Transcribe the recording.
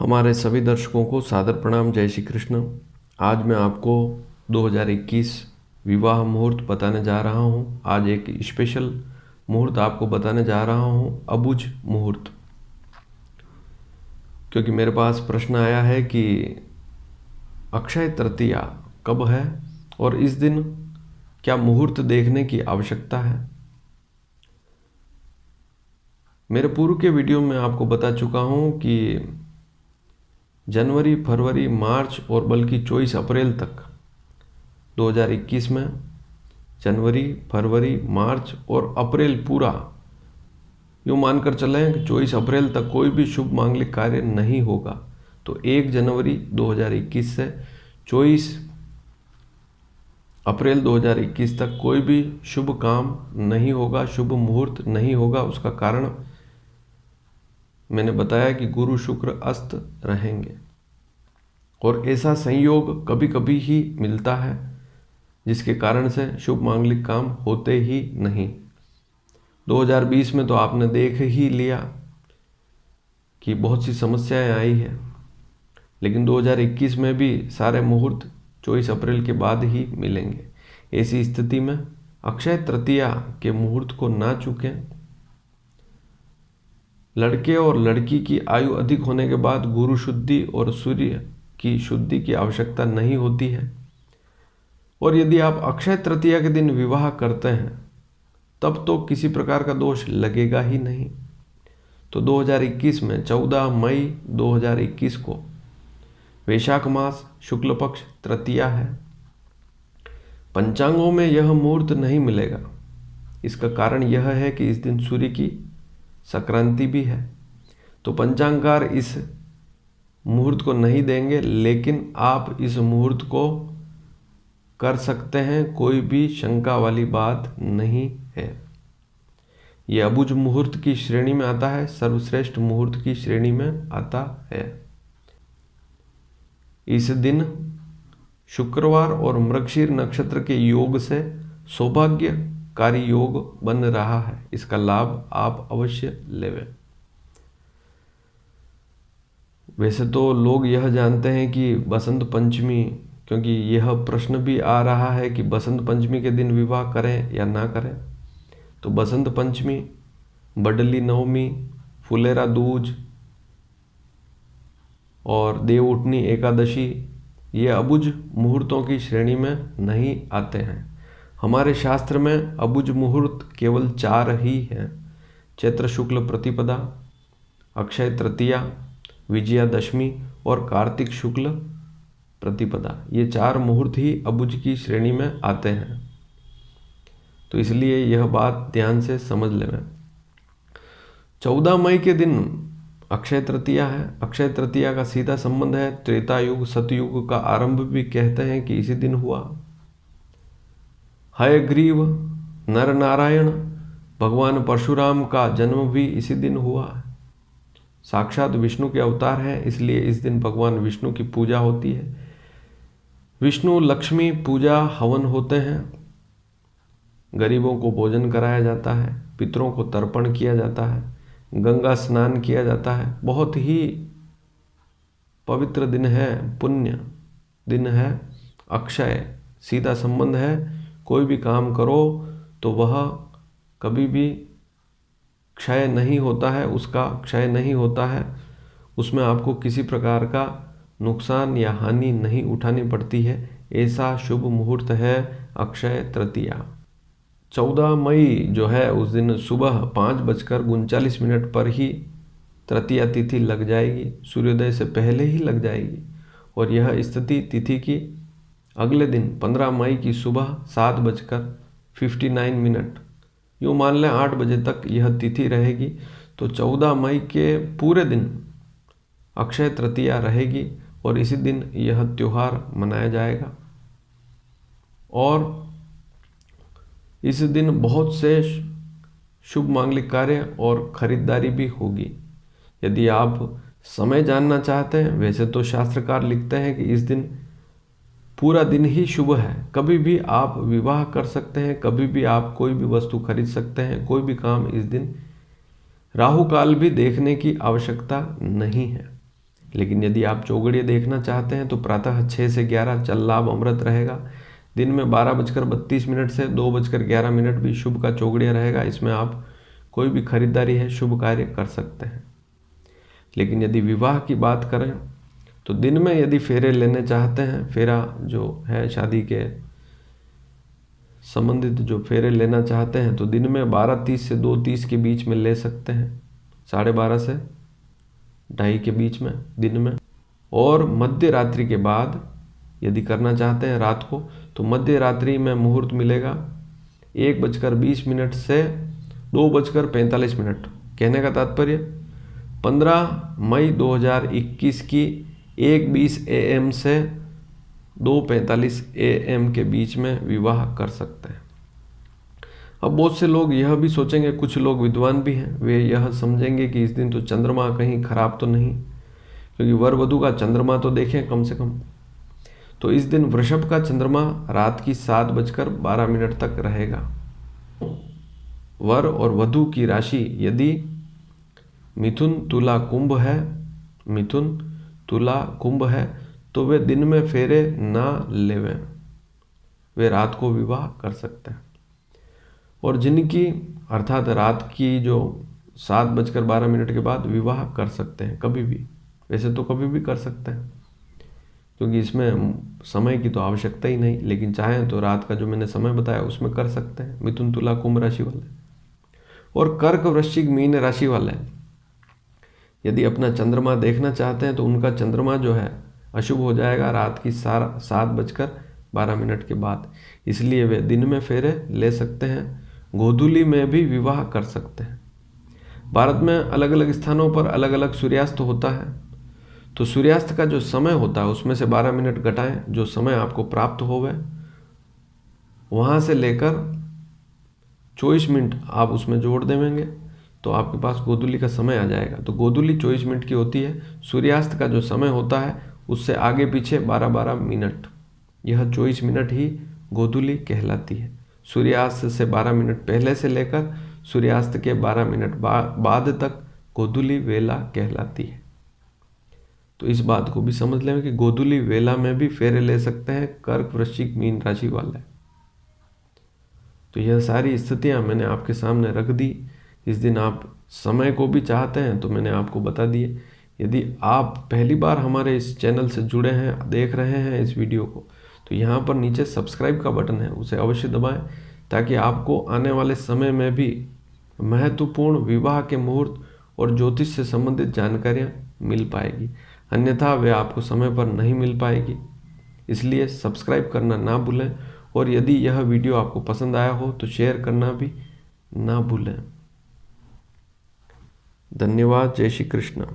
हमारे सभी दर्शकों को सादर प्रणाम। जय श्री कृष्ण। आज मैं आपको 2021 विवाह मुहूर्त बताने जा रहा हूँ। आज एक स्पेशल मुहूर्त आपको बताने जा रहा हूँ, अबुझ मुहूर्त। क्योंकि मेरे पास प्रश्न आया है कि अक्षय तृतीया कब है और इस दिन क्या मुहूर्त देखने की आवश्यकता है। मेरे पूर्व के वीडियो में आपको बता चुका हूँ कि जनवरी, फरवरी, मार्च और बल्कि 24 अप्रैल तक 2021 में जनवरी, फरवरी, मार्च और अप्रैल पूरा यूँ मानकर चलें कि 24 अप्रैल तक कोई भी शुभ मांगलिक कार्य नहीं होगा। तो 1 जनवरी 2021 से 24 अप्रैल 2021 तक कोई भी शुभ काम नहीं होगा, शुभ मुहूर्त नहीं होगा। उसका कारण मैंने बताया कि गुरु शुक्र अस्त रहेंगे और ऐसा संयोग कभी कभी ही मिलता है जिसके कारण से शुभ मांगलिक काम होते ही नहीं। 2020 में तो आपने देख ही लिया कि बहुत सी समस्याएं आई है, लेकिन 2021 में भी सारे मुहूर्त 24 अप्रैल के बाद ही मिलेंगे। ऐसी स्थिति में अक्षय तृतीया के मुहूर्त को ना चूकें। लड़के और लड़की की आयु अधिक होने के बाद गुरु शुद्धि और सूर्य की शुद्धि की आवश्यकता नहीं होती है। और यदि आप अक्षय तृतीया के दिन विवाह करते हैं तब तो किसी प्रकार का दोष लगेगा ही नहीं। तो 2021 में 14 मई 2021 को वैशाख मास शुक्ल पक्ष तृतीया है। पंचांगों में यह मुहूर्त नहीं मिलेगा। इसका कारण यह है कि इस दिन सूर्य की संक्रांति भी है। तो पंचांगकार इस मुहूर्त को नहीं देंगे, लेकिन आप इस मुहूर्त को कर सकते हैं। कोई भी शंका वाली बात नहीं है। यह अबुझ मुहूर्त की श्रेणी में आता है, सर्वश्रेष्ठ मुहूर्त की श्रेणी में आता है। इस दिन शुक्रवार और मृगशीर नक्षत्र के योग से सौभाग्यकारी योग बन रहा है। इसका लाभ आप अवश्य लेवें। वैसे तो लोग यह जानते हैं कि बसंत पंचमी, क्योंकि यह प्रश्न भी आ रहा है कि बसंत पंचमी के दिन विवाह करें या ना करें। तो बसंत पंचमी, बडली नवमी, फुलेरा दूज और देव उठनी एकादशी ये अबुझ मुहूर्तों की श्रेणी में नहीं आते हैं। हमारे शास्त्र में अबुझ मुहूर्त केवल 4 ही हैं: चैत्र शुक्ल प्रतिपदा, अक्षय तृतीया, विजयादशमी और कार्तिक शुक्ल प्रतिपदा। ये 4 मुहूर्त ही अबुझ की श्रेणी में आते हैं। तो इसलिए यह बात ध्यान से समझ लें। 14 मई के दिन अक्षय तृतीया है। अक्षय तृतीया का सीधा संबंध है त्रेता युग, सतयुग का आरंभ भी कहते हैं कि इसी दिन हुआ। हयग्रीव नर नारायण भगवान परशुराम का जन्म भी इसी दिन हुआ है। साक्षात विष्णु के अवतार हैं, इसलिए इस दिन भगवान विष्णु की पूजा होती है। विष्णु लक्ष्मी पूजा हवन होते हैं, गरीबों को भोजन कराया जाता है, पितरों को तर्पण किया जाता है, गंगा स्नान किया जाता है। बहुत ही पवित्र दिन है, पुण्य दिन है। अक्षय सीधा संबंध है। कोई भी काम करो तो वह कभी भी क्षय नहीं होता है, उसका क्षय नहीं होता है। उसमें आपको किसी प्रकार का नुकसान या हानि नहीं उठानी पड़ती है। ऐसा शुभ मुहूर्त है अक्षय तृतीया। 14 मई जो है उस दिन सुबह 5:39 पर ही तृतीया तिथि लग जाएगी। सूर्योदय से पहले ही लग जाएगी और यह स्थिति तिथि की अगले दिन 15 मई की सुबह 7:59 यूँ मान लें 8 बजे तक यह तिथि रहेगी। तो 14 मई के पूरे दिन अक्षय तृतीया रहेगी और इसी दिन यह त्योहार मनाया जाएगा। और इस दिन बहुत से शुभ मांगलिक कार्य और खरीदारी भी होगी। यदि आप समय जानना चाहते हैं, वैसे तो शास्त्रकार लिखते हैं कि इस दिन पूरा दिन ही शुभ है। कभी भी आप विवाह कर सकते हैं, कभी भी आप कोई भी वस्तु खरीद सकते हैं, कोई भी काम इस दिन। राहु काल भी देखने की आवश्यकता नहीं है। लेकिन यदि आप चौघड़िया देखना चाहते हैं तो प्रातः 6 से 11 चल लाभ अमृत रहेगा। दिन में 12:32 से 2:11 भी शुभ का चौघड़िया रहेगा। इसमें आप कोई भी खरीदारी है, शुभ कार्य कर सकते हैं। लेकिन यदि विवाह की बात करें तो दिन में यदि फेरे लेने चाहते हैं, फेरा जो है शादी के संबंधित जो फेरे लेना चाहते हैं, तो दिन में 12:30 से 2:30 के बीच में ले सकते हैं, 12:30 से 2:30 के बीच में दिन में। और मध्य रात्रि के बाद यदि करना चाहते हैं रात को, तो मध्य रात्रि में मुहूर्त मिलेगा 1:20 से 2:45। कहने का तात्पर्य 15 मई 2021 की 1:20 AM से 2:45 AM के बीच में विवाह कर सकते हैं। अब बहुत से लोग यह भी सोचेंगे, कुछ लोग विद्वान भी हैं, वे यह समझेंगे कि इस दिन तो चंद्रमा कहीं खराब तो नहीं, क्योंकि वर वधू का चंद्रमा तो देखें कम से कम। तो इस दिन वृषभ का चंद्रमा रात की 7:12 तक रहेगा। वर और वधू की राशि यदि मिथुन तुला कुंभ है तो वे दिन में फेरे ना लेवें, वे रात को विवाह कर सकते हैं। और जिनकी अर्थात रात की जो 7:12 के बाद विवाह कर सकते हैं कभी भी, वैसे तो कभी भी कर सकते हैं क्योंकि इसमें समय की तो आवश्यकता ही नहीं, लेकिन चाहें तो रात का जो मैंने समय बताया उसमें कर सकते हैं, मिथुन तुला कुंभ राशि वाले। और कर्क वृश्चिक मीन राशि वाले यदि अपना चंद्रमा देखना चाहते हैं तो उनका चंद्रमा जो है अशुभ हो जाएगा रात की 7:12 के बाद, इसलिए वे दिन में फेरे ले सकते हैं, गोधूली में भी विवाह कर सकते हैं। भारत में अलग अलग स्थानों पर अलग अलग सूर्यास्त होता है, तो सूर्यास्त का जो समय होता है उसमें से 12 मिनट घटाएं, जो समय आपको प्राप्त होवे वहाँ से लेकर 24 मिनट आप उसमें जोड़ देंगे तो आपके पास गोधूली का समय आ जाएगा। तो गोधूली 24 मिनट की होती है, सूर्यास्त का जो समय होता है उससे आगे पीछे 12-12 मिनट, यह 24 मिनट ही गोधूली कहलाती है। सूर्यास्त से 12 मिनट पहले से लेकर सूर्यास्त के 12 मिनट बाद तक गोधूली वेला कहलाती है। तो इस बात को भी समझ लें कि गोधूली वेला में भी फेरे ले सकते हैं कर्क वृश्चिक मीन राशि वाले। तो यह सारी स्थितियां मैंने आपके सामने रख दी। इस दिन आप समय को भी चाहते हैं तो मैंने आपको बता दिए। यदि आप पहली बार हमारे इस चैनल से जुड़े हैं, देख रहे हैं इस वीडियो को, तो यहाँ पर नीचे सब्सक्राइब का बटन है, उसे अवश्य दबाएं ताकि आपको आने वाले समय में भी महत्वपूर्ण विवाह के मुहूर्त और ज्योतिष से संबंधित जानकारियाँ मिल पाएगी, अन्यथा वे आपको समय पर नहीं मिल पाएगी। इसलिए सब्सक्राइब करना ना भूलें और यदि यह वीडियो आपको पसंद आया हो तो शेयर करना भी ना भूलें। धन्यवाद। जय श्री कृष्ण।